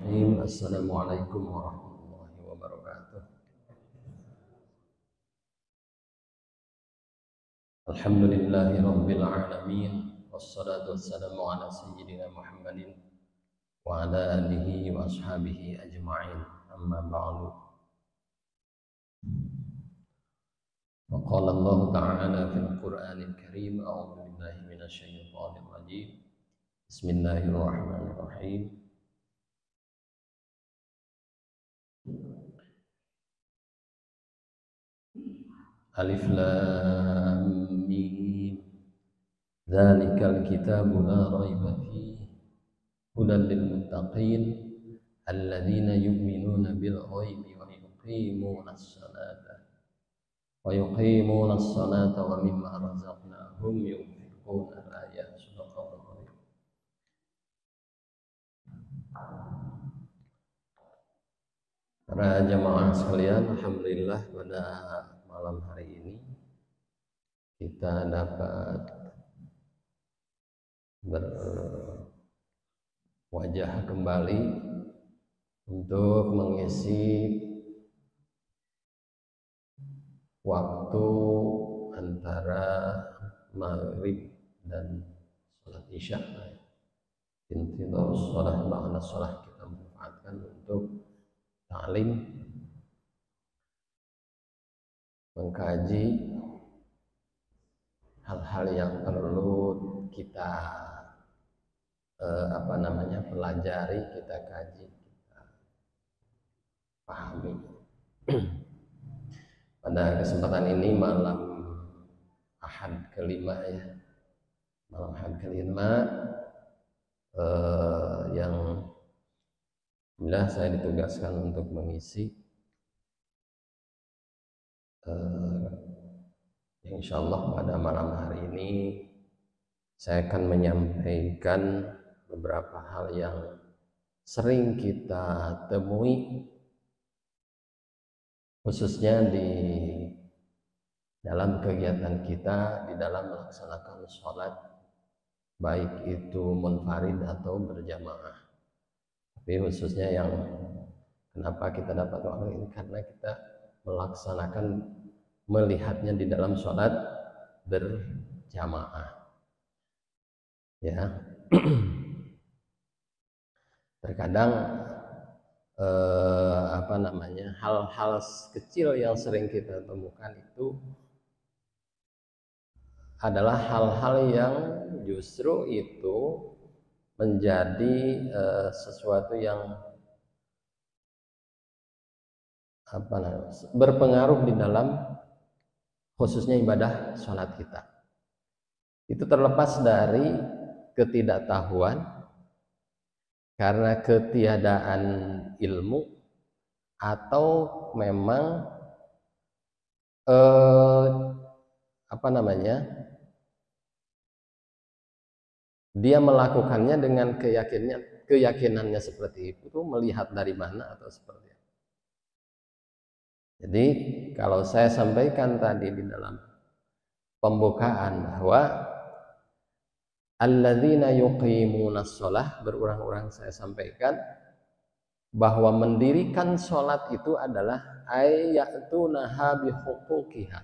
Assalamualaikum warahmatullahi wabarakatuh. Alhamdulillahi rabbil alamin. Wassalatu wassalamu ala sayyidina Muhammadin wa ala alihi wa ashabihi ajma'in. Amma ba'du. Wa qala Allah ta'ala fil Qur'anil Karim, a'udzu billahi minasy syaithanir rajim. Bismillahirrahmanirrahim. Alif Lam Mim. Dzalikal kitabu la raiba fihi hudan lil muttaqin alladzina yu'minuna bil ghaibi wa yuqimunas salata wa mimma razaqnahum yunfiquna. Ayat Subhanallah. Para jamaah sekalian, alhamdulillah pada malam hari ini kita dapat berwajah kembali untuk mengisi waktu antara maghrib dan sholat isya. Intidhar sholat ba'da sholat kita manfaatkan untuk ta'lim, mengkaji hal-hal yang perlu kita pelajari, kita kaji, kita pahami. Pada kesempatan ini malam Ahad kelima malam Ahad kelima yang alhamdulillah saya ditugaskan untuk mengisi. Insyaallah pada malam hari ini saya akan menyampaikan beberapa hal yang sering kita temui, khususnya di dalam kegiatan kita, di dalam melaksanakan sholat, baik itu munfarid atau berjamaah. Tapi khususnya yang kenapa kita dapat waktu ini, karena kita melihatnya di dalam sholat berjamaah. Ya, terkadang hal-hal kecil yang sering kita temukan itu adalah hal-hal yang justru itu menjadi sesuatu yang berpengaruh di dalam khususnya ibadah sholat kita. Itu terlepas dari ketidaktahuan, karena ketiadaan ilmu, atau memang dia melakukannya dengan keyakinannya seperti itu, melihat dari mana atau seperti apa. Jadi kalau saya sampaikan tadi di dalam pembukaan bahwa alladzina yuqimunas shalah, berulang-ulang saya sampaikan bahwa mendirikan sholat itu adalah ayyatunaha bihuquqiha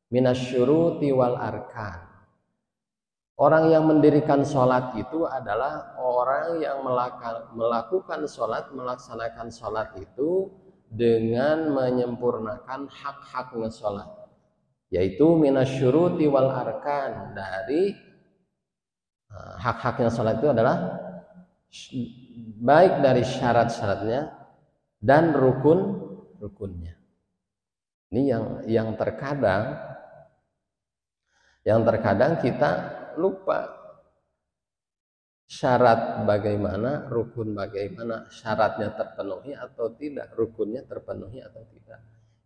minasyuruti wal arkan. Orang yang mendirikan sholat itu adalah orang yang melakukan sholat, melaksanakan sholat itu dengan menyempurnakan hak-haknya sholat, yaitu minasyuruti wal arkan. Dari hak-haknya sholat itu adalah baik dari syarat-syaratnya dan rukun-rukunnya. Ini yang terkadang kita lupa. Syarat bagaimana, rukun bagaimana, syaratnya terpenuhi atau tidak, rukunnya terpenuhi atau tidak.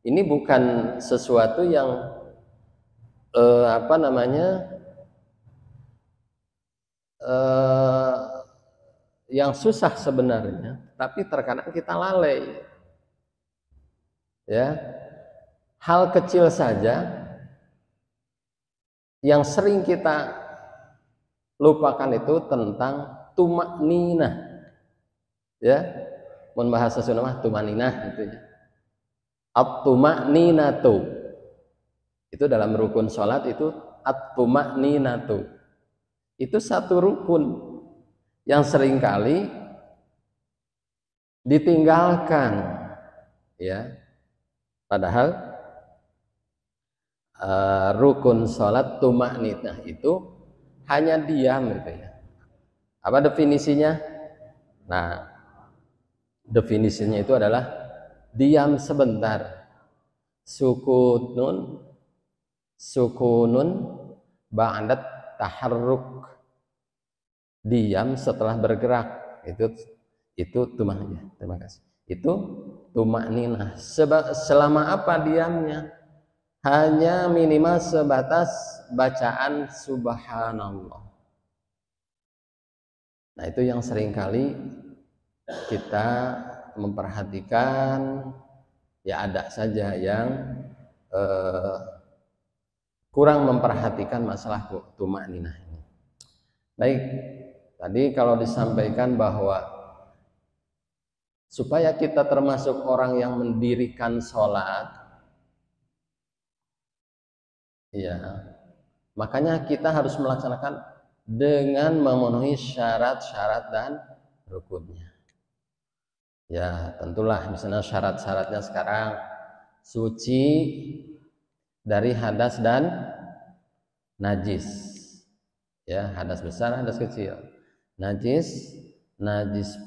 Ini bukan sesuatu yang yang susah sebenarnya, tapi terkadang kita lalai. Ya, hal kecil saja yang sering kita lupakan itu tentang tumakninah. Ya, mun bahasa Sunda mah tumaninah gitu ya. At-tumaninatu itu dalam rukun sholat itu at-tumaninatu itu satu rukun yang seringkali ditinggalkan ya, padahal rukun sholat tumaninah itu hanya diam gitu ya. Apa definisinya? Nah, definisinya itu adalah diam sebentar, sukunun ba'dat taharruk, diam setelah bergerak. Itu tumaninah. Terima kasih. Itu tumaninah. Selama apa diamnya? Hanya minimal sebatas bacaan subhanallah. Nah, itu yang seringkali kita memperhatikan, ya ada saja yang kurang memperhatikan masalah tumaninah ini. Baik, tadi kalau disampaikan bahwa supaya kita termasuk orang yang mendirikan sholat, ya, makanya kita harus melaksanakan dengan memenuhi syarat-syarat dan rukunnya. Ya, tentulah misalnya syarat-syaratnya sekarang suci dari hadas dan najis. Ya, hadas besar, hadas kecil. Najis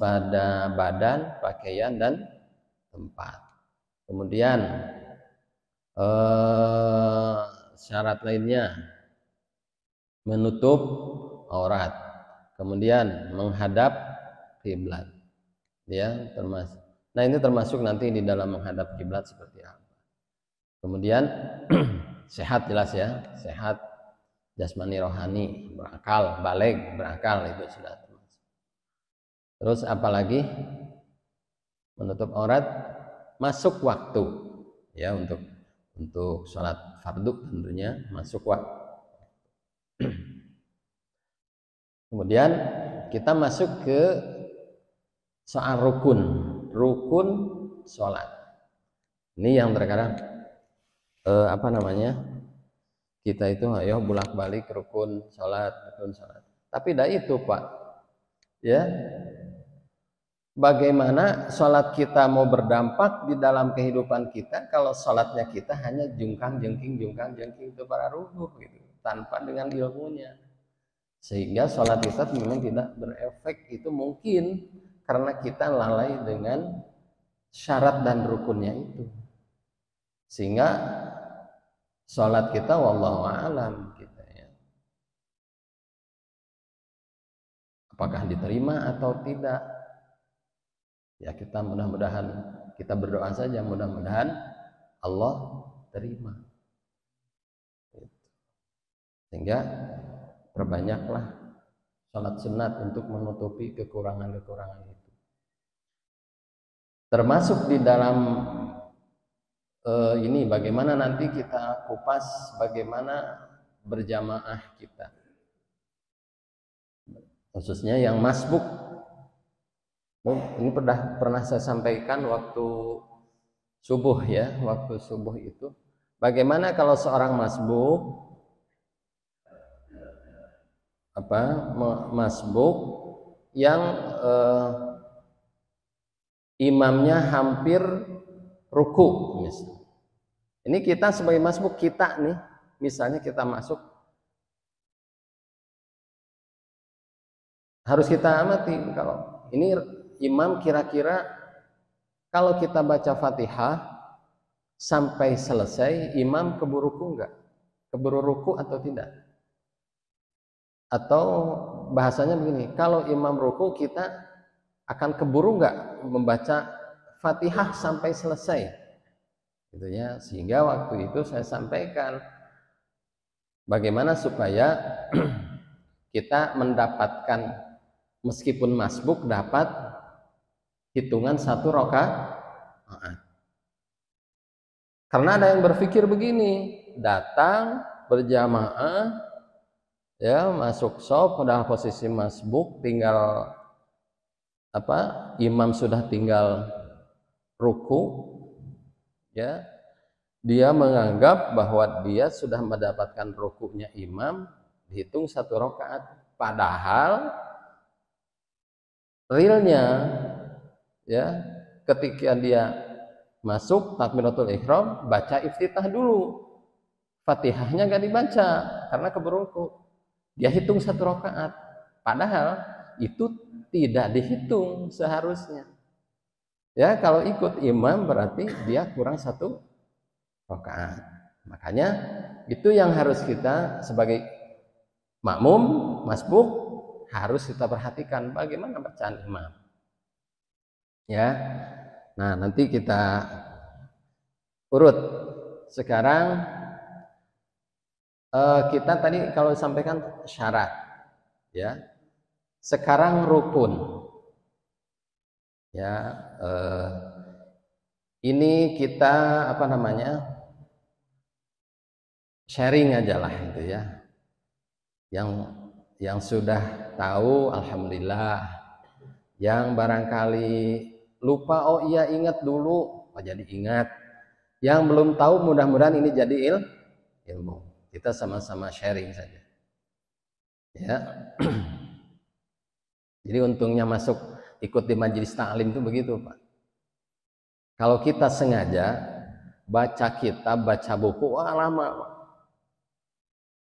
pada badan, pakaian dan tempat. Kemudian syarat lainnya menutup aurat, kemudian menghadap kiblat, ya termasuk. Nah, ini termasuk nanti di dalam menghadap kiblat seperti apa. Kemudian sehat, jelas ya, sehat jasmani rohani, berakal, baligh, berakal, itu sudah termasuk. Terus apalagi menutup aurat, masuk waktu, ya, untuk sholat fardu tentunya masuk waktu. Kemudian kita masuk ke soal rukun sholat. Ini yang terkadang kita itu ayo bolak-balik rukun sholat. Tapi dah itu Pak, ya, bagaimana sholat kita mau berdampak di dalam kehidupan kita kalau sholatnya kita hanya jungkang jengking itu para rukuh gitu, tanpa dengan ilmunya, sehingga sholat kita memang tidak berefek. Itu mungkin karena kita lalai dengan syarat dan rukunnya itu, sehingga sholat kita wallahu a'lam kita, ya, apakah diterima atau tidak, ya kita mudah-mudahan, kita berdoa saja mudah-mudahan Allah terima, sehingga perbanyaklah sholat sunat untuk menutupi kekurangan-kekurangan itu. Termasuk di dalam ini bagaimana nanti kita kupas bagaimana berjamaah kita, khususnya yang masbuk. Ini pernah saya sampaikan waktu subuh, ya, waktu subuh itu bagaimana kalau seorang masbuk yang imamnya hampir ruku misalnya. Ini kita sebagai masbuk, kita nih misalnya kita masuk, harus kita amati kalau ini imam kira-kira kalau kita baca Fatihah sampai selesai imam keburu ruku enggak? Keburu ruku atau tidak? Atau bahasanya begini, kalau imam ruku kita akan keburu enggak membaca Fatihah sampai selesai? Gitu ya, sehingga waktu itu saya sampaikan bagaimana supaya kita mendapatkan, meskipun masbuk, dapat hitungan 1 rakaat. Karena ada yang berpikir begini, datang berjamaah, ya, masuk shop pada posisi masbuk, tinggal imam sudah tinggal ruku, ya, dia menganggap bahwa dia sudah mendapatkan rukunya imam, dihitung 1 rakaat. Padahal realnya, ya, ketika dia masuk takbiratul ihram, baca iftitah dulu, Fatihahnya gak dibaca karena keburu ruku. Dia hitung 1 rakaat. Padahal itu tidak dihitung seharusnya. Ya, kalau ikut imam berarti dia kurang 1 rakaat. Makanya itu yang harus kita sebagai makmum, masbuk, harus kita perhatikan bagaimana bacaan imam. Ya. Nah, nanti kita urut. Sekarang kita tadi kalau sampaikan syarat, ya. Sekarang rukun. Ya, ini kita sharing aja lah itu ya. Yang sudah tahu alhamdulillah. Yang barangkali lupa, oh iya ingat dulu, oh jadi ingat. Yang belum tahu mudah-mudahan ini jadi ilmu. Kita sama-sama sharing saja. Ya. Jadi untungnya masuk ikut di majelis ta'lim itu begitu, Pak. Kalau kita sengaja baca kitab, baca buku, wah lama, Pak.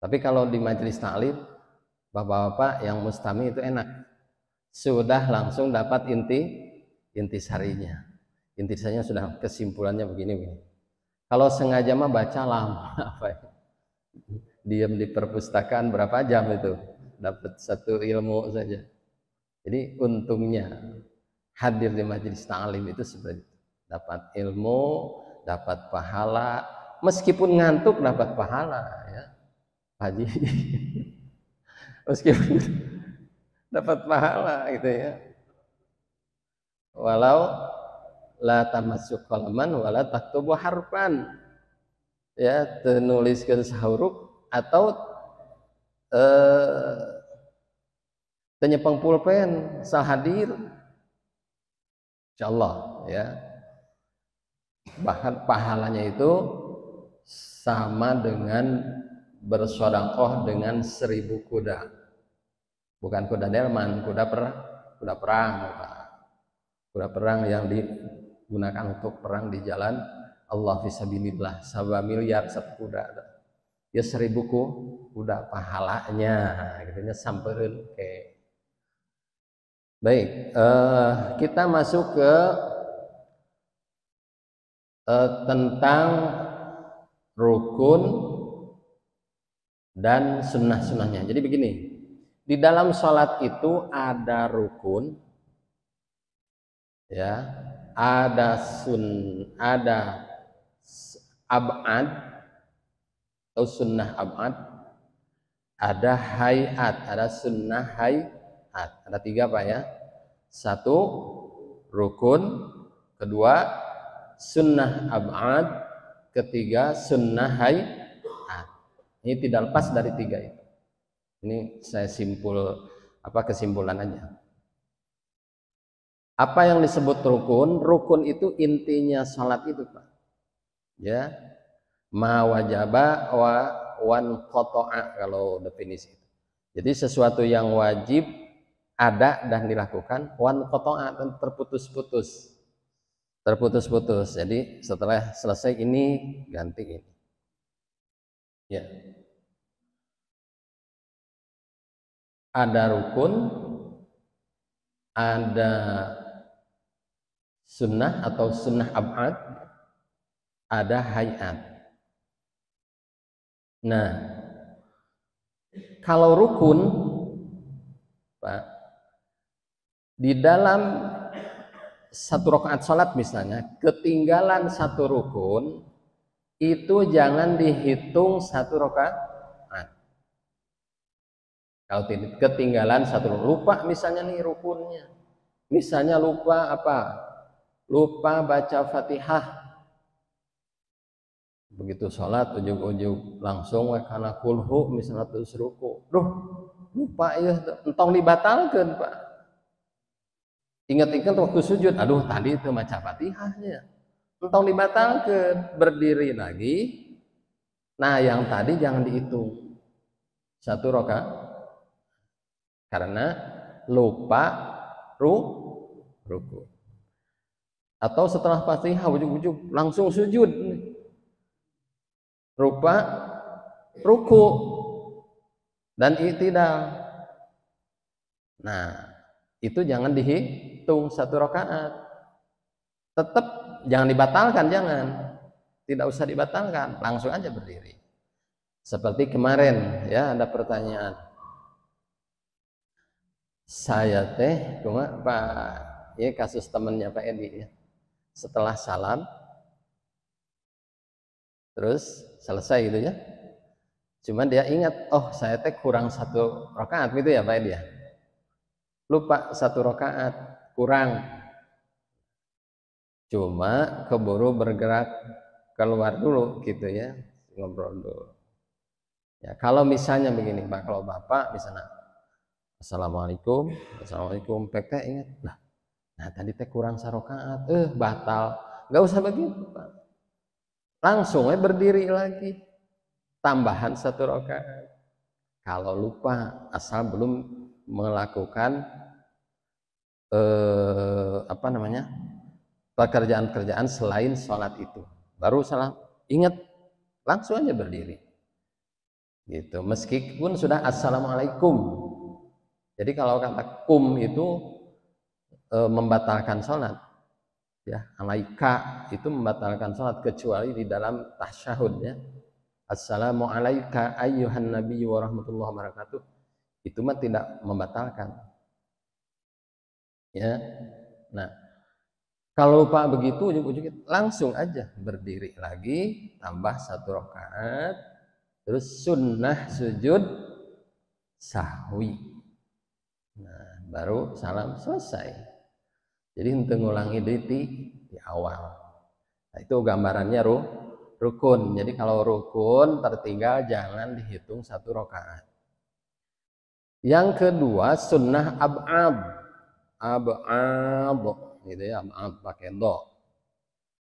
Tapi kalau di majelis ta'lim, bapak-bapak yang mustami itu enak. Sudah langsung dapat intisarinya. Intisarinya sudah kesimpulannya begini. Kalau sengaja mah baca lama, apa ya? Diam di perpustakaan berapa jam itu dapat 1 ilmu saja. Jadi untungnya hadir di majelis ta'lim itu seperti itu. Dapat ilmu, dapat pahala, meskipun ngantuk dapat pahala, ya. Haji. Meskipun dapat pahala gitu ya. Walau la tamassu qalaman wala taktubu harfan. Ya, tenuliskeun sahuruf atau tenyepeng pulpen sahadir, insyaallah ya. Bahkan pahalanya itu sama dengan bersedekah dengan 1000 kuda. Bukan kuda delman, kuda perang. Kuda perang yang digunakan untuk perang di jalan Allah fisabilillah. 1 miliar 1 kuda. Ya 1000 kuda pahalanya, gitu nya sampereun ke. Baik, kita masuk ke tentang rukun dan sunnah-sunnahnya. Jadi begini, di dalam sholat itu ada rukun, ya, ada ab'ad atau sunnah ab'ad, ada hayat, ada sunnah hayat. Ada 3 Pak ya. 1 rukun, 2 sunnah ab'ad, 3 sunnah hayat. Ini tidak lepas dari 3 itu. Ini saya kesimpulan aja. Apa yang disebut rukun? Rukun itu intinya salat itu, Pak. Ya. Ma wajaba wa wan qata'a kalau definisi itu. Jadi sesuatu yang wajib ada dan dilakukan, wan qata'a, dan terputus-putus. Jadi setelah selesai ini ganti ini. Ya. Ada rukun, ada sunnah atau sunnah ab'ad, ada hayat. Nah, kalau rukun, Pak, di dalam 1 rakaat salat misalnya, ketinggalan 1 rukun, itu jangan dihitung 1 rakaat. Kalau ketinggalan 1 rukun, lupa misalnya nih rukunnya. Misalnya lupa apa? Lupa baca Fatihah. Begitu sholat ujug-ujug langsung kana kulhu misalnya terus ruku. Duh, lupa ya, entong dibatalkeun, Pak. Ingat-ingat waktu sujud, aduh tadi itu maca Fatihahnya, entong dibatalkan, berdiri lagi. Nah yang tadi jangan dihitung satu rakaat karena lupa ruku. Atau setelah Fatihah ujug-ujug langsung sujud, rupa ruku dan i'tidal. Nah itu jangan dihitung satu rakaat, tetap jangan dibatalkan, tidak usah dibatalkan, langsung aja berdiri. Seperti kemarin ya, ada pertanyaan, saya teh cuma Pak, ya kasus temennya Pak Edi ya, setelah salam terus selesai gitu ya, cuman dia ingat, oh saya teh kurang satu rakaat gitu ya Pak Edi ya, lupa satu rakaat kurang, cuma keburu bergerak keluar dulu gitu ya, ngobrol dulu ya. Kalau misalnya begini Pak, kalau Bapak misalnya Assalamualaikum, Pek teh ingat lah, nah tadi teh kurang sarokaat, batal, nggak usah begitu Pak, langsung berdiri lagi, tambahan satu rakaat. Kalau lupa, asal belum melakukan pekerjaan-pekerjaan selain sholat itu, baru salah ingat langsung aja berdiri gitu, meskipun sudah assalamualaikum. Jadi kalau kata kum itu membatalkan sholat ya, alaika itu membatalkan sholat kecuali di dalam tasyahud ya, assalamu alaika ayyuhan nabiyyu wa rahmatullahi wa barakatuh, itu mah tidak membatalkan ya. Nah kalau lupa begitu ujung-ujungnya langsung aja berdiri lagi, tambah satu rakaat, terus sunnah sujud sahwi, nah baru salam selesai. Jadi untuk ngulangi di awal. Nah, itu gambarannya rukun. Jadi kalau rukun tertinggal jangan dihitung satu rakaat. Yang kedua sunnah ab'ad gitu ya, ab'ad pakai do.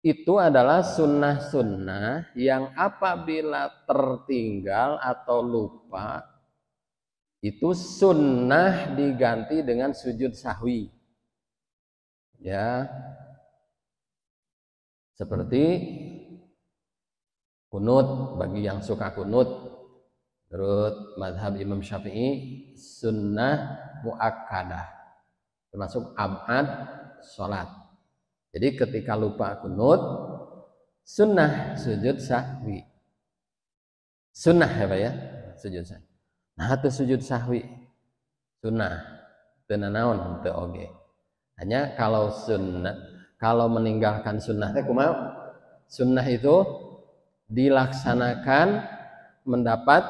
Itu adalah sunnah-sunnah yang apabila tertinggal atau lupa, itu sunnah diganti dengan sujud sahwi ya, seperti kunut bagi yang suka kunut. Menurut mazhab Imam Syafi'i sunnah muakkadah, termasuk ab'ad sholat. Jadi ketika lupa kunut, sunnah sujud sahwi, sunnah ya Pak ya, sujud sahwi. Nah itu sujud sahwi sunnah, tenanaon te oge. Hanya kalau sunnah, kalau meninggalkan sunnah teh kumaha? Sunnah itu dilaksanakan mendapat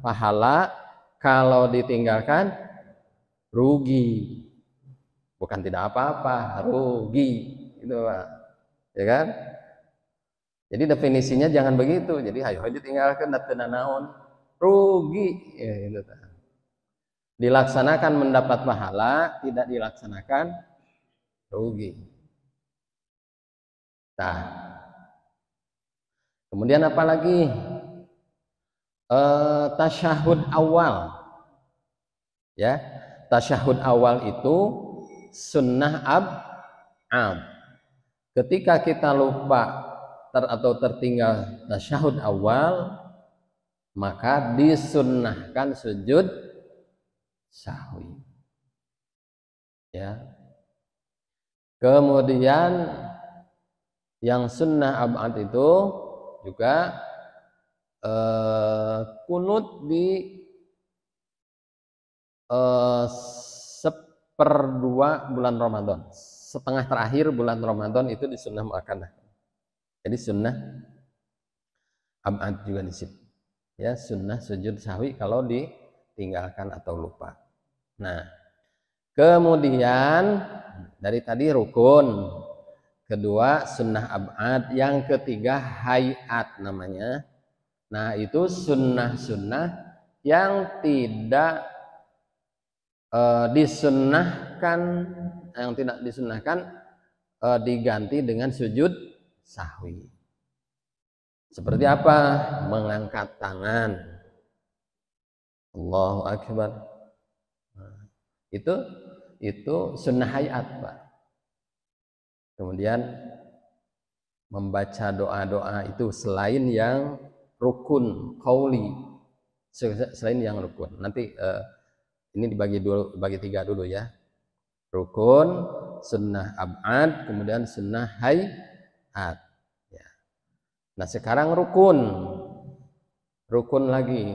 pahala, kalau ditinggalkan rugi, bukan tidak apa-apa, rugi itu Pak ya kan. Jadi definisinya jangan begitu, jadi ayo ditinggalkan dan naon rugi ya, itu dilaksanakan mendapat pahala, tidak dilaksanakan rugi. Nah kemudian apa lagi? Tasyahud awal ya, tasyahud awal itu sunnah ab'ad. Ketika kita lupa atau tertinggal tasyahud awal, maka disunnahkan sujud sahwi ya. Kemudian yang sunnah ab'ad itu juga kunut di seperdua bulan Ramadan, setengah terakhir bulan Ramadan itu disunnah muakkadah. Jadi sunnah ab'ad juga di situ ya, sunnah sujud sahwi kalau ditinggalkan atau lupa. Nah kemudian dari tadi rukun, kedua sunnah ab'ad, yang ketiga hayat namanya. Nah itu sunnah-sunnah yang tidak disunnahkan yang tidak disunnahkan diganti dengan sujud sahwi. Seperti apa? Mengangkat tangan. Allahu Akbar. Nah, itu sunnah hayat, Pak. Kemudian membaca doa-doa itu selain yang rukun qauli, selain yang rukun. Nanti ini dibagi tiga dulu ya. Rukun, sunnah ab'ad, kemudian sunnah hayat. Ya. Nah sekarang rukun lagi.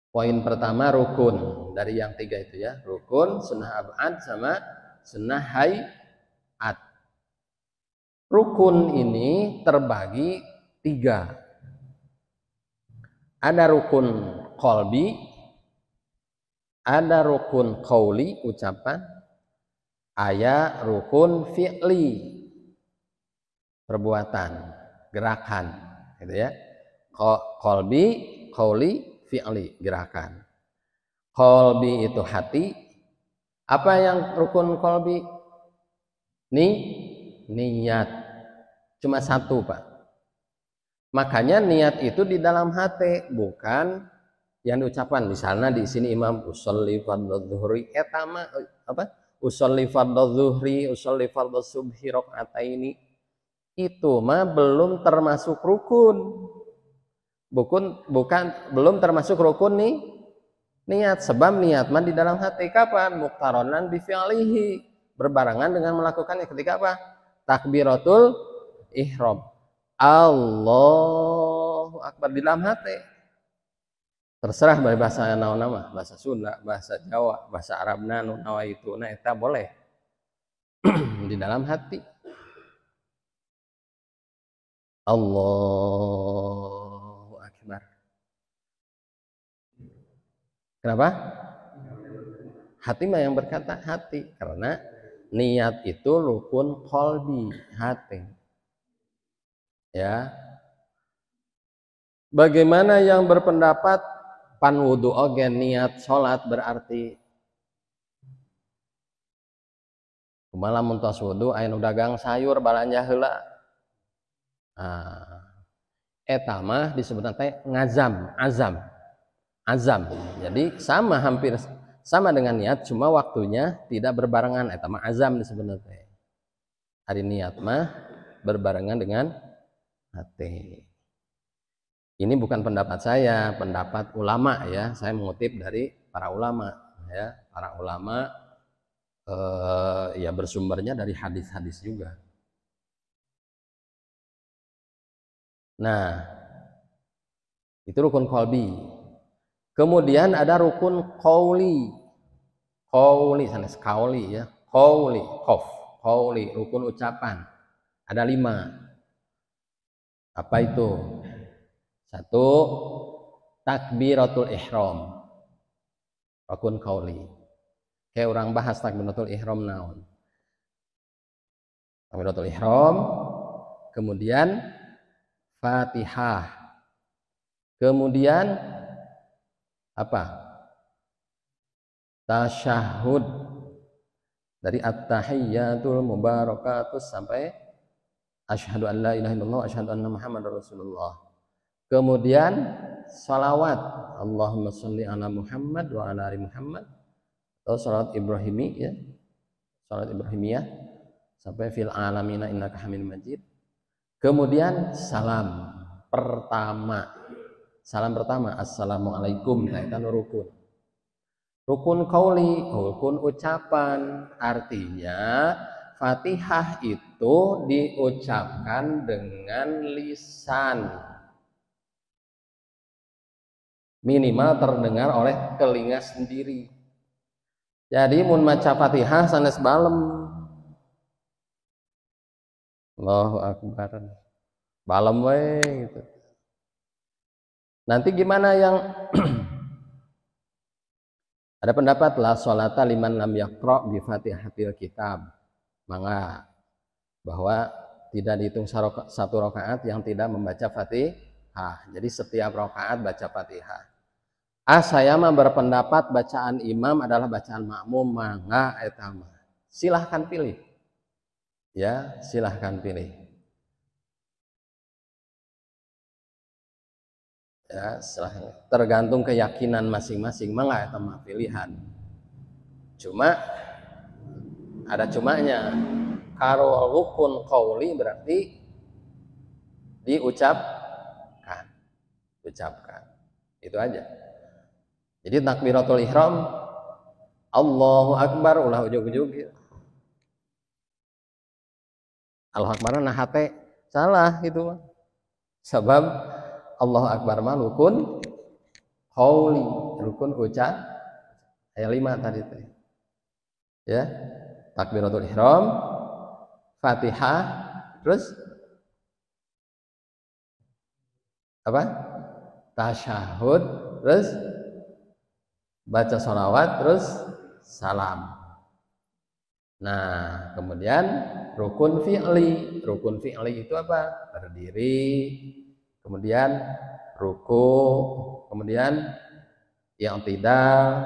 Poin pertama rukun dari yang tiga itu ya, rukun, sunnah ab'ad sama sunnah hayat. Rukun ini terbagi tiga. Ada rukun qalbi, ada rukun qauli, ucapan, ada rukun fi'li, perbuatan, gerakan, gitu ya. Qalbi, qauli, fi'li, gerakan. Qalbi itu hati. Apa yang rukun qalbi? Niat. Cuma satu, Pak. Makanya niat itu di dalam hati, bukan yang diucapkan. Misalnya di sini imam usolli fardhu dzuhri, etama apa? Usolli fardhu dzuhri, usolli fardhu subhi rakaataini. Itu mah belum termasuk rukun. Belum termasuk rukun nih niat. Sebab niat mah di dalam hati kapan? Muqtaronan bi fi'lihi, berbarengan dengan melakukannya ketika apa? Takbiratul ihram. Allahu Akbar di dalam hati. Terserah dari bahasa naon-nama, bahasa Sunda, bahasa Jawa, bahasa Arab nawa itu, nah eta boleh di dalam hati. Allahu Akbar. Kenapa? Hati mah yang berkata hati, karena niat itu rukun qalbi, hati. Ya. Bagaimana yang berpendapat pan wudu oge niat salat berarti kumaha mun tos wudu aya nu dagang sayur balanja heula. Eta mah disebutna teh azam. Jadi hampir sama dengan niat, cuma waktunya tidak berbarengan. Eta mah azam disebutna teh. Hari niat mah berbarengan dengan hati. Ini bukan pendapat saya, pendapat ulama ya. Saya mengutip dari para ulama ya. Para ulama ya bersumbernya dari hadis-hadis juga. Nah, itu rukun qalbi. Kemudian ada rukun qauli. Sanes qauli ya. Qauli, rukun ucapan. Ada 5. Apa itu? 1, takbiratul ihram. Rukun qauli. Kayak orang bahas takbiratul ihram naon. Takbiratul ihram, kemudian Fatihah. Kemudian apa? Tasyahud. Dari at-tahiyyatul mubarakatus sampai asyhadu an la ilaha illallah, asyhadu anna muhammadar rasulullah. Kemudian salawat, Allahumma sholli ala Muhammad wa ala ali Muhammad, atau salat Ibrahimi ya. Salat Ibrahimiyah sampai fil alamina innaka hamidum majid. Kemudian salam pertama, assalamualaikum, nah itu rukun. Rukun qauli, rukun ucapan, artinya Fatihah itu diucapkan dengan lisan, minimal terdengar oleh telinga sendiri. Jadi mun maca Fatihah sanes balem. Allahu Akbar. Balem we gitu. Nanti gimana yang ada pendapat la sholata liman lam yaqra bi Fatihatil kitab. Mangga bahwa tidak dihitung satu rakaat yang tidak membaca Fatihah. Jadi setiap rakaat baca Fatihah. Saya mah berpendapat bacaan imam adalah bacaan makmum, mangga eta mah. Silahkan pilih. Ya, silahkan pilih. Ya, silahkan. Tergantung keyakinan masing-masing, mangga eta mah pilihan. Cuma ada cumanya. Kalau rukun qauli berarti diucapkan. Itu aja. Jadi takbiratul ihram Allahu Akbar ulah ujug-ujug. Allahu Akbar nah hate salah gitu mah. Sebab Allahu Akbar mah rukun qauli, rukun ucap. Ayat 5 tadi teh. Ya. Takbiratul ihram, Fatihah, terus apa? Tasyahud, terus baca sholawat, terus salam. Nah, kemudian rukun fi'li. Rukun fi'li itu apa? Berdiri, kemudian ruku, kemudian i'tidal,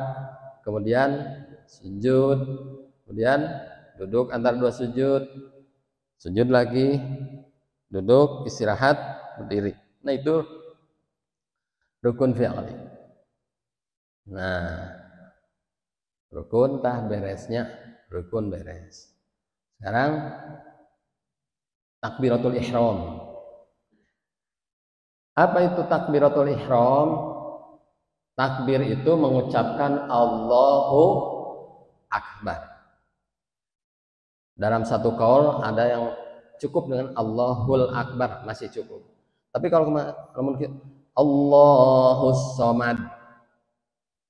kemudian sujud, kemudian duduk antara dua sujud, sujud lagi, duduk, istirahat, berdiri. Nah, itu rukun fi'li. Nah, rukun tah beresnya, rukun beres. Sekarang takbiratul ihram. Apa itu takbiratul ihram? Takbir itu mengucapkan Allahu Akbar. Dalam satu qaul ada yang cukup dengan Allahul Akbar, masih cukup. Tapi kalau mungkin Allahus Somad,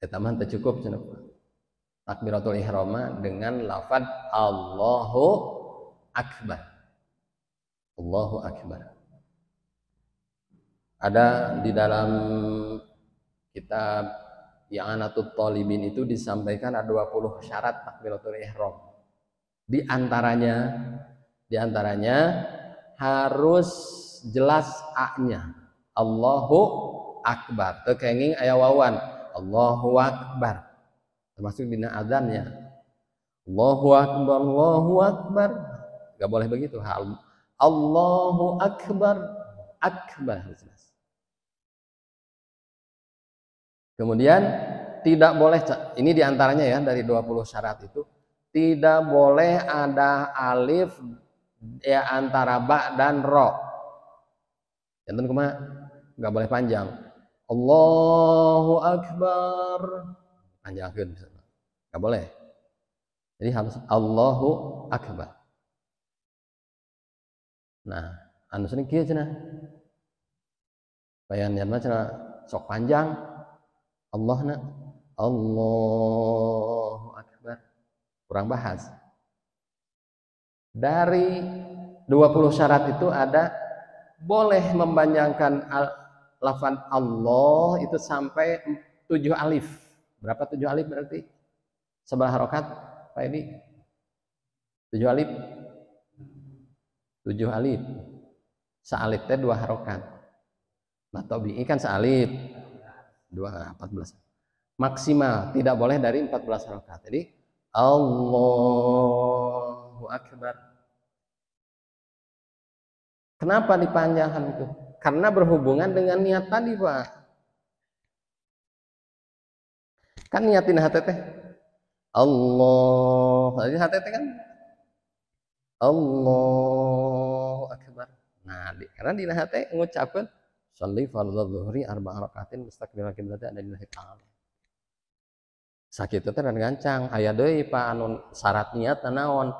eta mah teu cukup cenah. Takbiratul ihram dengan lafaz Allahu Akbar. Allahu Akbar. Ada di dalam kitab I'anatul Talibin itu disampaikan ada 20 syarat takbiratul ihram. Di antaranya harus jelas A-nya. Allahu Akbar. Teu kenging aya wawan. Allahu Akbar. Termasuk dina adzannya. Allahu Akbar, Allahu Akbar. Enggak boleh begitu. Allahu Akbar, Akbar. Kemudian tidak boleh, ini diantaranya ya dari 20 syarat itu, tidak boleh ada alif ya antara ba dan ro. Janten kumaha? Enggak boleh panjang. Allahu Akbar. Panjangkeun misalnya. Enggak boleh. Jadi harus Allahu Akbar. Nah, anu sering kieu cenah. Bayan niat mah cenah sok panjang. Allahna Allahu Akbar. Kurang bahas. Dari 20 syarat itu ada boleh mempanjangkan lafaz Allah itu sampai 7 alif. Berapa 7 alif berarti? Sebelah harokat, Pak Edi? 7 alif? 7 alif. Sa'alif teh 2 harokat. Nah, tabi'i kan sa'alif. 14. Maksimal, tidak boleh dari 14 harokat. Jadi, Allahu Akbar. Kenapa dipanjangkan itu? Karena berhubungan dengan niat tadi, Pak. Kan niatin hati teh Allah, jadi hati teh kan Allahu Akbar. Nah, karena di hati ngucapkan sholli fardhu dzuhri 4 rakaatin mustaqbilal qiblat ada lillahi ta'ala. Sakitu teh dan gancang aya deui Pak anu syarat niat naon?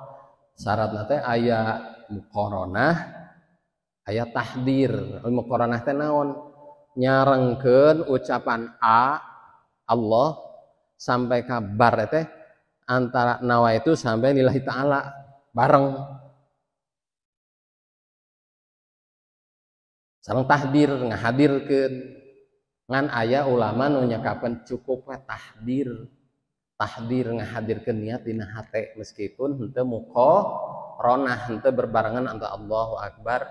Syaratna teh aya muqaranah, aya tahdir. Muqaranah teh naon? Nyarengkeun ucapan Allah sampai kabar teh antara nawa itu sampai lillahi ta'ala bareng. Sareng tahdir ngahadirkeun. Ngan aya ulama nu nyakapeun cukup we tahdir. Tahdir ngahadirkeun niat dina hate meskipun henteu muqaranah, henteu berbarengan antara Allahu Akbar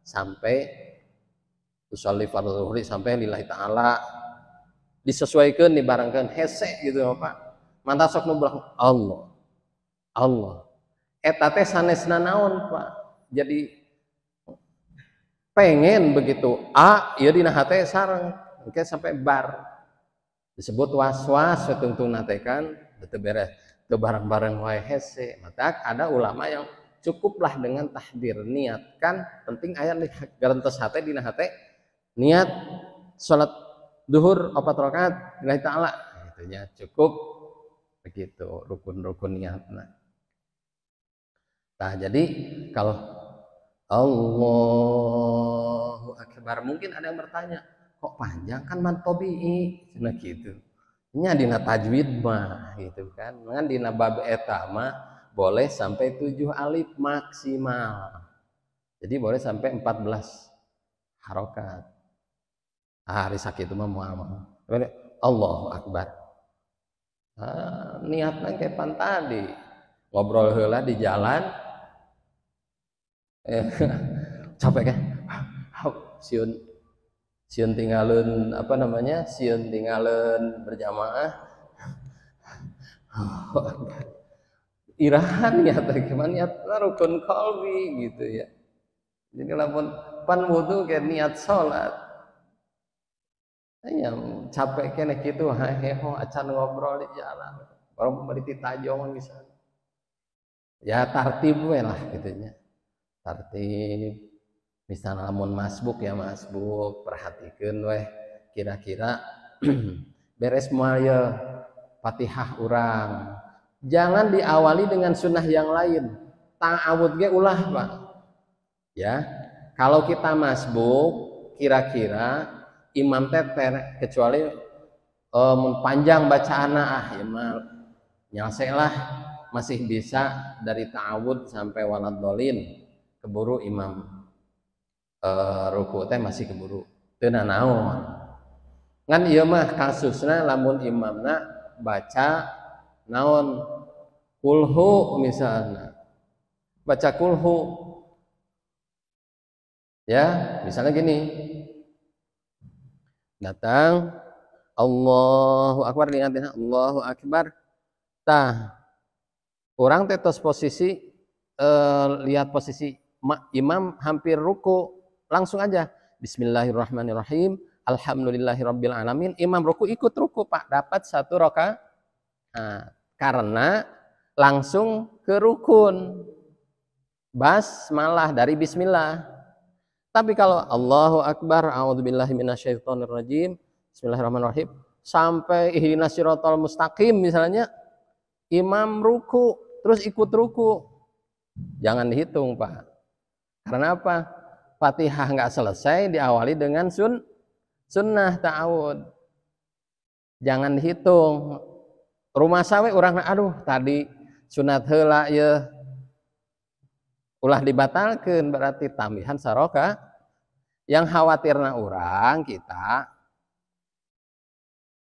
sampai usolli fardhu zuhri sampai lillahi ta'ala. disesuaikan dibarengkan hese gitu Pak. Mantap sok nu Allah Allah eta teh sanesna naon Pak. Jadi pengen begitu a ieu dina hate sareng engke sampai bar disebut was-was setungtungna teh kan teu beres teu bareng-bareng wae hese. Maka ada ulama yang cukuplah dengan tahdir niatkan penting aya garentes hate dina hate niat salat duhur 4 rakaat lillahi taala gitu nya cukup begitu rukun-rukun niatna. Nah, jadi kalau Allahu Akbar mungkin ada yang bertanya, kok panjang kan man tabi'i cenah gitu. Nya dina tajwid mah gitu kan. Ngan dina bab eta mah boleh sampai 7 alif maksimal. Jadi boleh sampai 14 harokat. Hari sakit itu mah moal. Allahu Akbar. Niatnya kayak pan tadi ngobrol heula di jalan capek kan siun tinggalin apa namanya siun tinggalin berjamaah irahan niat gimana niat rukun qalbi gitu ya. Jadi lamun pan wudu kayak niat sholat yang capek kene gitu heho acan ngobrol di jalan orang bari tajong misalnya ya tartib we lah gitunya tartib misalnya lamun masbuk ya masbuk perhatikan weh kira-kira beres moal ya Fatihah urang jangan diawali dengan sunnah yang lain ta'awud ge ulah Pak ya. Kalau kita masbuk kira-kira imam teter kecuali panjang bacaana ya mah nyelesailah masih bisa dari ta'awud sampai waladhdallin keburu imam ruku teh masih keburu teu naon ngan ieu mah kasusna lamun imamna baca naon kulhu misalnya baca kulhu ya misalnya gini datang Allahu Akbar diingatin Allahu Akbar tah orang tetos posisi lihat posisi imam hampir ruku langsung aja Bismillahirrahmanirrahim Alhamdulillahirabbil alamin imam ruku ikut ruku Pak dapat 1 rakaat karena langsung ke rukun basmalah dari bismillah. Tapi kalau Allahu Akbar, a'udzubillahi minasyaitonirrajim, bismillahirrahmanirrahim, sampai ihdinas siratal mustaqim misalnya, imam ruku, terus ikut ruku, jangan dihitung Pak. Karena apa? Fatihah nggak selesai diawali dengan sunnah ta'awud. Jangan dihitung. Rumah sawe orang aduh tadi sunat heula ya ulah dibatalkan berarti tambihan saroka yang khawatirna orang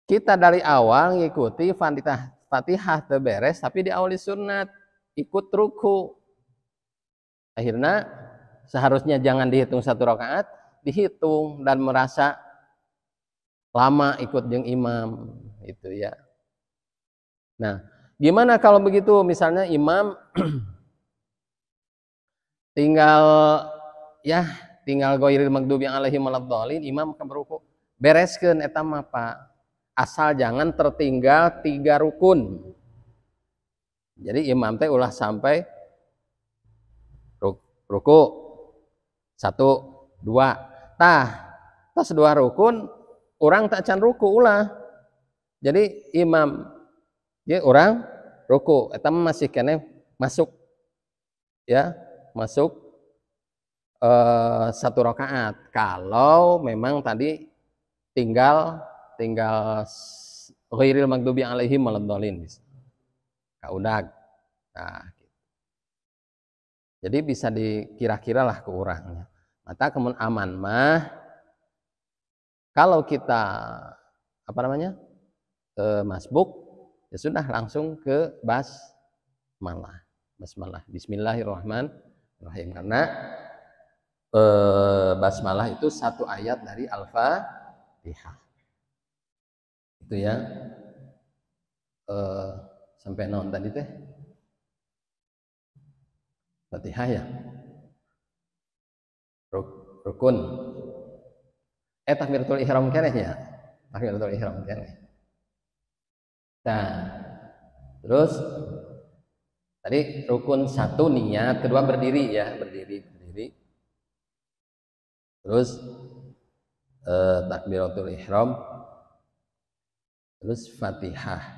kita dari awal ngikuti Fatihah terberes tapi diawali sunat ikut ruku akhirnya seharusnya jangan dihitung 1 rakaat dihitung dan merasa lama ikut jeung imam itu ya. Nah gimana kalau begitu misalnya imam tinggal ghairil maghdubi alaihim waladdallin imam keberuku bereskeun eta mah Pak asal jangan tertinggal 3 rukun jadi imam teh ulah sampai ruku 1 2 tas 2 rukun orang tak can ruku ulah jadi imam ya orang ruku eta masih kene masuk ya masuk 1 rakaat kalau memang tadi tinggal ghairil maghdubi alaihim waladdallin kaudag nah gitu. Jadi bisa dikira-kira lah ke orangnya maka kemun aman mah kalau kita apa namanya masbuk ya sudah langsung ke basmalah Bismillahirrahmanirrahim karena basmalah itu 1 ayat dari Al-Fatihah. Itu ya. Sampai naon tadi teh? Fatihah ya. Rukun. Takbiratul ihram keneh ya. Takbiratul ihram keneh. Nah, terus tadi rukun 1 niat, kedua berdiri ya, berdiri. Terus takbiratul ihram, terus Fatihah.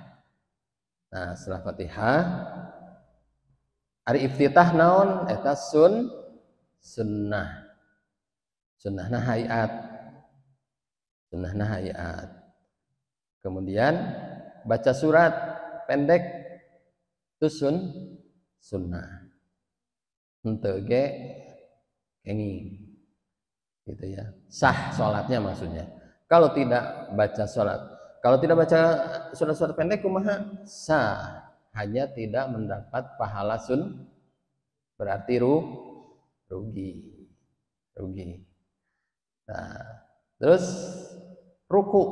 Nah, setelah Fatihah ari iftitah naon eta sunnah. Sunnahna hayat. Kemudian baca surat pendek itu sunnah. Henteu ge kenging. Gitu ya. Sah sholatnya maksudnya. Kalau tidak baca surat-surat pendek kumaha? Sah, hanya tidak mendapat pahala berarti rugi. Nah, terus ruku.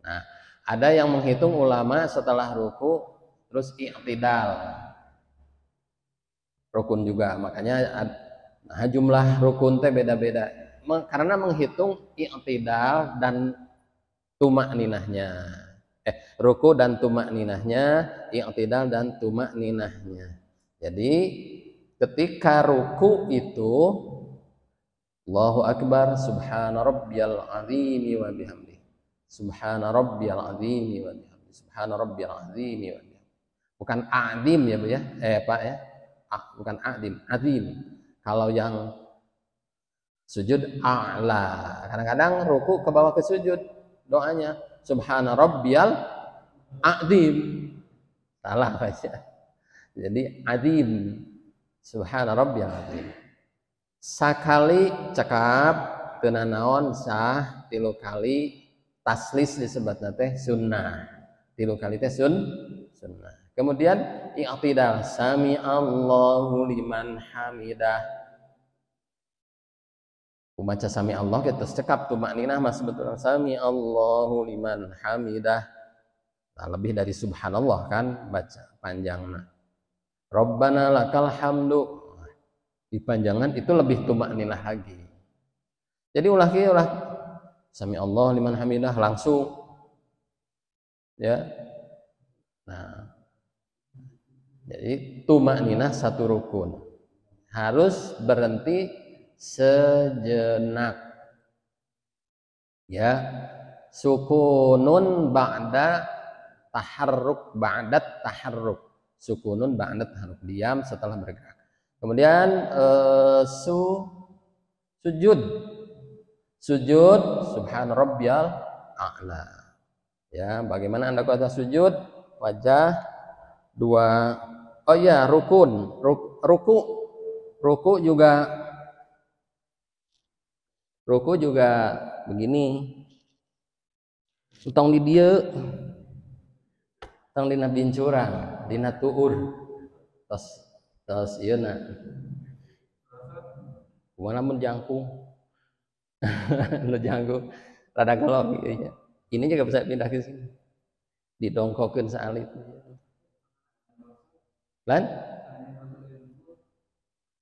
Nah, ada yang menghitung ulama setelah ruku terus i'tidal. Rukun juga, makanya jumlah rukun teh beda-beda. Karena menghitung i'tidal dan tumakninahnya. Ruku dan tumakninahnya, i'tidal dan tumakninahnya. Jadi ketika ruku itu Allahu Akbar, subhana rabbiyal azimi wa bihamdi. Subhana rabbiyal azimi wa bihamdi. Subhana rabbiyal azimi wa bihamdi. Bukan azim ya Bu ya. Pak ya. Bukan azim. Kalau yang sujud a'la. Kadang-kadang ruku ke bawah ke sujud. Doanya subhana rabbiyal azim. Salah baca. Jadi azim. Subhana rabbiyal azim. Sakali cekap teu naon sah, 3 kali taslis disebutna teh sunnah. 3 kali teh sunnah. Kemudian i'tidal, sami Allahu liman hamidah. Maca sami Allah kita cekap tumakninah mah sebetulnya sami Allahu liman hamidah. Nah, lebih dari subhanallah kan baca panjangna. Rabbana lakal hamdu. Dipanjangan itu lebih tumakninah lagi. Jadi ulah sami Allah liman hamidah langsung ya. Nah, jadi tumakninah satu rukun harus berhenti sejenak ya, sukunun ba'da taharruk, sukunun ba'da taharruk, diam setelah bergerak. Kemudian sujud subhan rabbiyal a'la ya. Bagaimana Anda kata sujud? Wajah 2. Oh ya, ruku juga begini. Utang di dieu, utang dina bincurang, dina tuur, tos ieu na. Kumaha mun jangkung? Lu jangkung rada gelok ieu nya. Ini juga bisa pindah ke sini. Didongkokeun saalit. Lan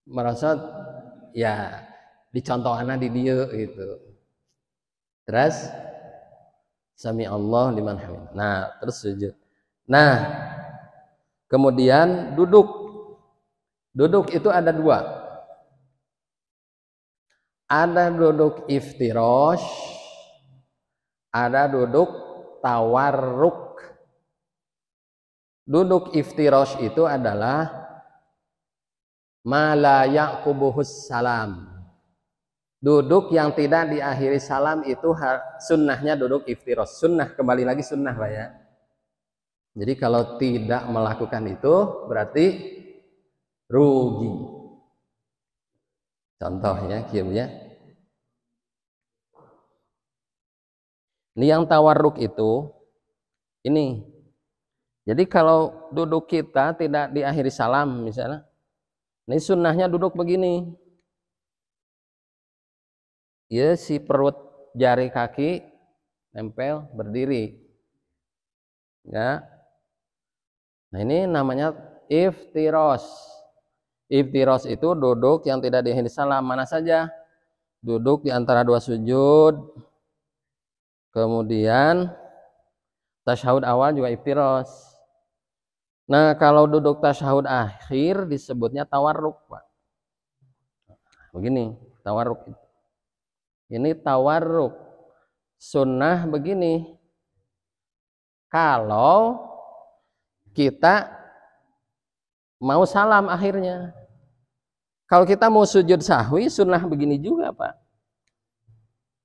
merasa ya dicontohana di dieu gitu. Terus sami Allah liman hamid. Nah, terus sujud. Nah, kemudian duduk. Duduk itu ada 2. Ada duduk iftirash, ada duduk tawarruk. Duduk iftirash itu adalah ma la yaqubuhus salam. Duduk yang tidak diakhiri salam itu sunnahnya duduk iftirash. Sunnah, kembali lagi sunnah Pak ya. Jadi kalau tidak melakukan itu berarti rugi. Contohnya kieunya. Ini yang tawarruk itu ini. Jadi kalau duduk kita tidak diakhiri salam misalnya. Ini sunnahnya duduk begini. Ya, si perut jari kaki nempel berdiri. Ya. Nah, ini namanya iftiros. Iftiros itu duduk yang tidak dihindari salam, mana saja? Duduk di antara dua sujud. Kemudian tasyahud awal juga iftiros. Nah, kalau duduk tasyahud akhir disebutnya tawarruk, Pak. Begini, tawarruk. Ini tawarruk. Sunnah begini. Kalau kita mau salam akhirnya. Kalau kita mau sujud sahwi, sunnah begini juga, Pak.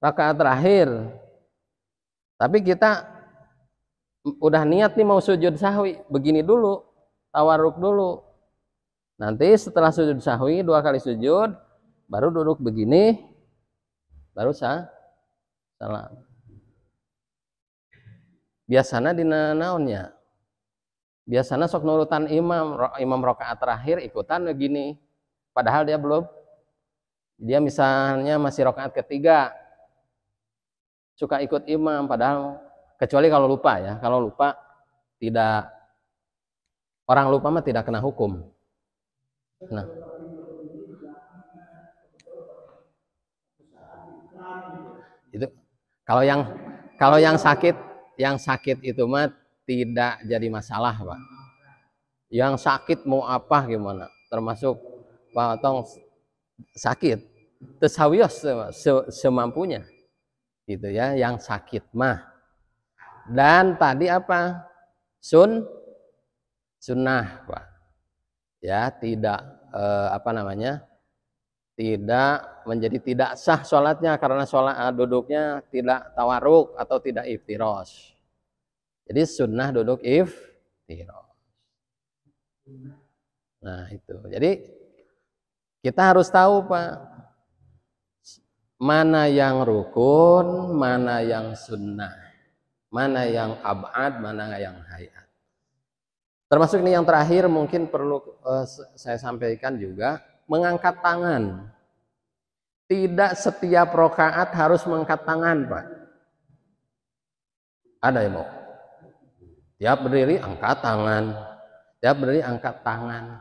Rakaat terakhir. Tapi kita udah niat nih mau sujud sahwi, begini dulu, tawarruk dulu. Nanti setelah sujud sahwi 2 kali sujud, baru duduk begini, baru salam. Biasanya di naonnya. Biasanya sok nurutan imam rakaat terakhir ikutan begini. Padahal dia belum. Dia misalnya masih rakaat ketiga. Suka ikut imam padahal kecuali kalau lupa ya. Kalau lupa tidak, orang lupa mah tidak kena hukum. Nah. Itu kalau yang sakit itu mah tidak jadi masalah, Pak. Yang sakit mau apa gimana? Termasuk Pak Otong sakit, tesawios semampunya, gitu ya. Yang sakit mah. Dan tadi apa? Sunnah, Pak. Ya, tidak tidak menjadi tidak sah sholatnya karena duduknya tidak tawarruk atau tidak iftiros. Jadi sunnah duduk iftiros. Nah itu. Jadi kita harus tahu, Pak, mana yang rukun, mana yang sunnah, mana yang ab'ad, mana yang hayat. Termasuk ini yang terakhir mungkin perlu saya sampaikan juga, mengangkat tangan. Tidak setiap rakaat harus mengangkat tangan, Pak. Ada yang mau? Tiap berdiri angkat tangan. Tiap berdiri angkat tangan.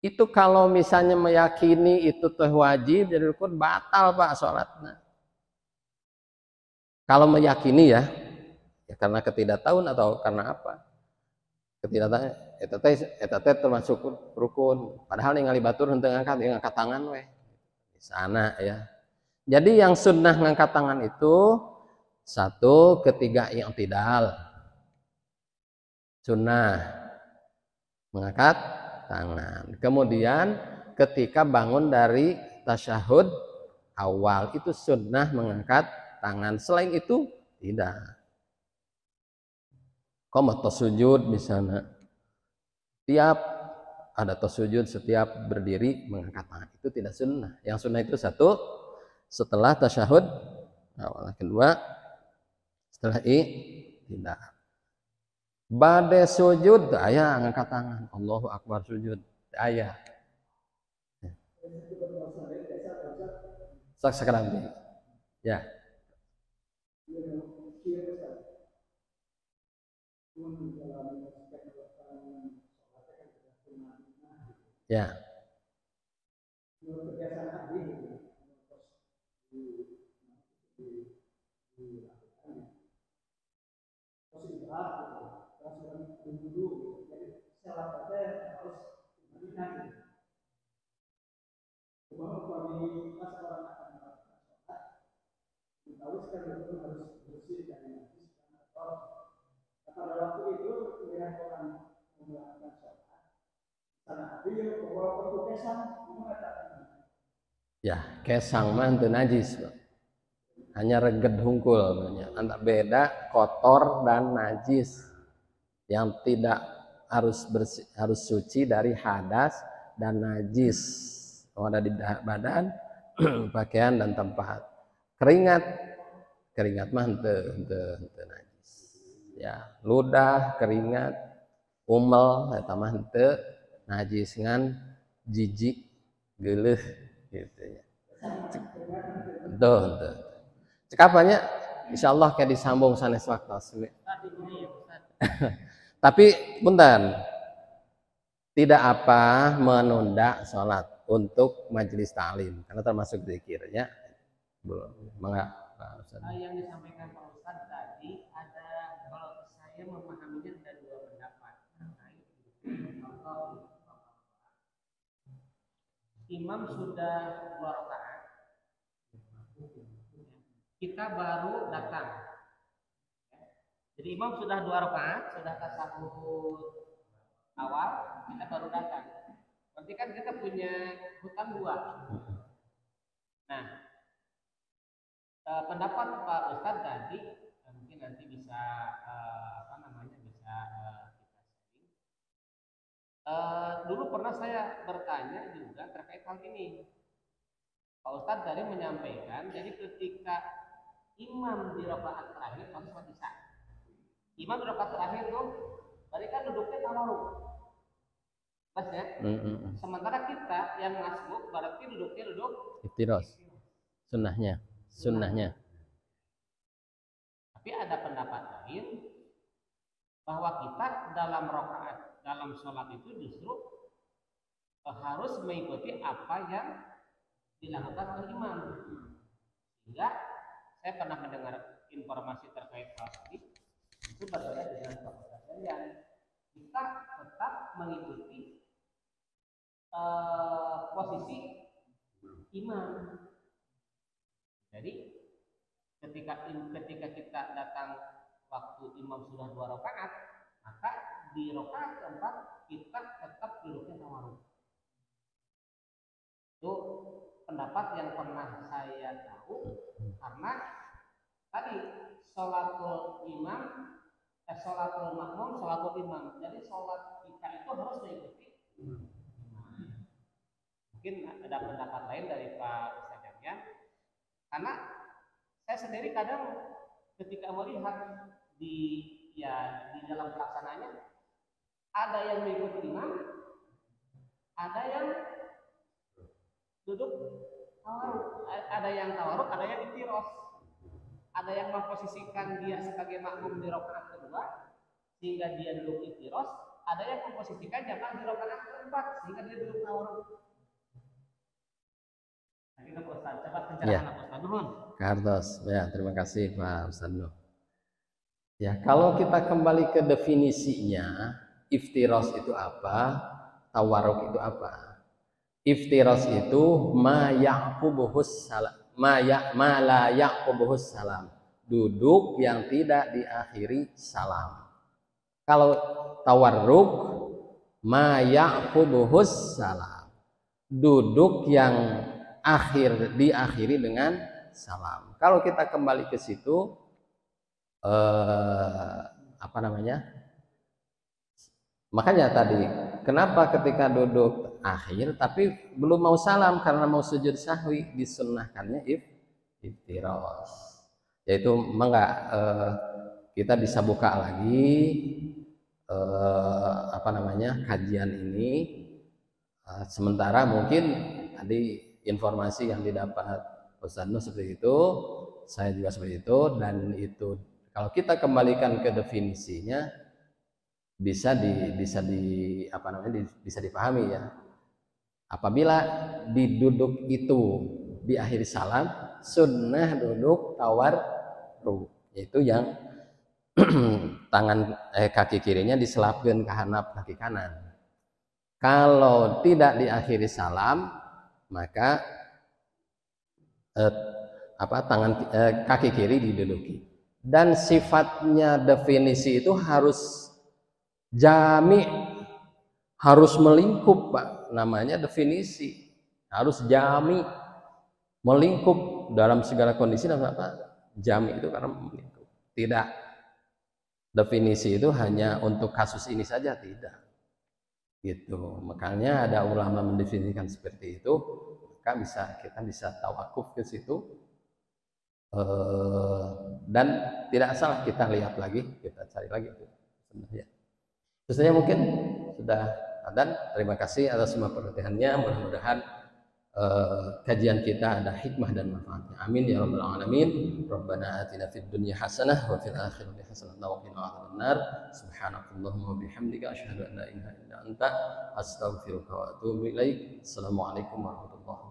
Itu kalau misalnya meyakini itu teh wajib jadi rukun, batal, Pak, sholatnya. Kalau meyakini ya karena ketidaktahuan atau karena apa? Ketidaktahuan eta teh termasuk rukun. Padahal ningali batur henteu ngangkat tangan we. Di sana ya. Jadi yang sunnah ngangkat tangan itu satu ketika i'tidal. Sunnah mengangkat tangan. Kemudian ketika bangun dari tasyahud awal itu sunnah mengangkat tangan. Selain itu tidak. Qomat tasujud misalnya. Tiap ada tasujud setiap berdiri mengangkat tangan. Itu tidak sunnah. Yang sunnah itu satu setelah tasyahud awal, kedua setelah tidak. Bade sujud aya ngangkat tangan. Allahu akbar sujud aya. Sak sekarang ya. Ya. Ya, kesang mah teu najis, hanya reged hungkul, antara beda kotor dan najis yang tidak harus bersih, harus suci dari hadas dan najis yang ada di badan, pakaian dan tempat. Keringat mah henteu najis. Ya, ludah, keringat, umel eta mah henteu najis ngan jijik, geuleuh gitu ya. Tuh. Cek apanya? Insya Allah kayak disambung sanes waktu. Tapi punten, tidak apa menunda sholat untuk majelis ta'lim karena termasuk zikirnya. Belum, mengapa? Yang disampaikan Pak Ustadz tadi ada, kalau saya memahaminya ada dua pendapat. Contoh, imam sudah 2 rakaat, kita baru datang. Jadi imam sudah 2 rakaat, sudah tasahud awal, kita baru datang. Berarti kan kita punya hutang 2. Nah, pendapat Pak Ustadz tadi mungkin nanti bisa bisa kita sharing. Dulu pernah saya bertanya juga terkait hal ini. Pak Ustadz tadi menyampaikan, jadi ketika imam di rakaat terakhir harus sholat isya. Imam di rakaat terakhir tuh, berarti kan duduknya tawarruk. Pas ya? Sementara kita yang masbuk berarti duduknya duduk iftiros. Sunnahnya. Tapi ada pendapat lain bahwa kita dalam rakaat, dalam sholat itu justru harus mengikuti apa yang dilakukan oleh imam. Sehingga saya pernah mendengar informasi terkait hal ini, itu berbeda dengan yang kita tetap mengikuti posisi imam. Jadi ketika kita datang waktu imam sudah 2 rakaat, maka di rakaat keempat kita tetap duduknya tawarruk. Itu pendapat yang pernah saya tahu, karena tadi sholatul makmum, sholatul imam. Jadi sholat kita itu harus mengikuti. Mungkin ada pendapat lain dari Pak Ustadz Jamyan, karena saya sendiri kadang ketika melihat di dalam pelaksanaannya, ada yang mengikuti imam, ada yang duduk tawarruk, ada yang tawarruk, ada yang iftiros, ada yang memposisikan dia sebagai makmum di rakaat kedua sehingga dia duduk iftiros, ada yang memposisikan jamaah di rakaat keempat sehingga dia duduk tawarruk. Nah, itu Pak Ustaz, coba pencerahan Pak Ustaz. Nuhun. Kartos, ya terima kasih Pak Ustaz Nuh. Ya, kalau kita kembali ke definisinya, iftiros itu apa, tawarruk itu apa? Iftiros itu ma ya'qubuhus salam, ma la ya'qubuhus salam, duduk yang tidak diakhiri salam. Kalau tawarruk, ma ya'qubuhus salam, duduk yang diakhiri dengan salam. Kalau kita kembali ke situ, makanya tadi kenapa ketika duduk akhir tapi belum mau salam karena mau sujud sahwi, disunnahkannya iftiros, yaitu kita bisa buka lagi kajian ini, sementara mungkin tadi informasi yang didapat Ustaz Nuh seperti itu, saya juga seperti itu, dan itu kalau kita kembalikan ke definisinya bisa dipahami ya. Apabila diduduk itu di akhir salam, sunnah duduk tawarruk, yaitu yang kaki kirinya diselapkan ke handap kaki kanan. Kalau tidak diakhiri salam, maka kaki kiri diduduki. Dan sifatnya definisi itu harus jami, harus melingkup, Pak. Namanya definisi harus jami, melingkup dalam segala kondisi. Dan jami itu karena melingkup. Tidak, definisi itu hanya untuk kasus ini saja, tidak gitu. Makanya ada ulama mendefinisikan seperti itu, maka kita bisa tawakuf ke situ. Dan tidak salah kita lihat lagi, kita cari lagi sebenarnya. Terusnya mungkin sudah adzan. Terima kasih atas semua perhatiannya. Mudah-mudahan kajian kita ada hikmah dan manfaatnya. Amin ya rabbal alamin. Rabbana atina fid dunya hasanah wa fil akhirati hasanah wa qina adzabannar. Subhanakallahumma wa bihamdika asyhadu an la ilaha illa anta astaghfiruka wa atubu ilaik. Assalamualaikum warahmatullahi wabarakatuh.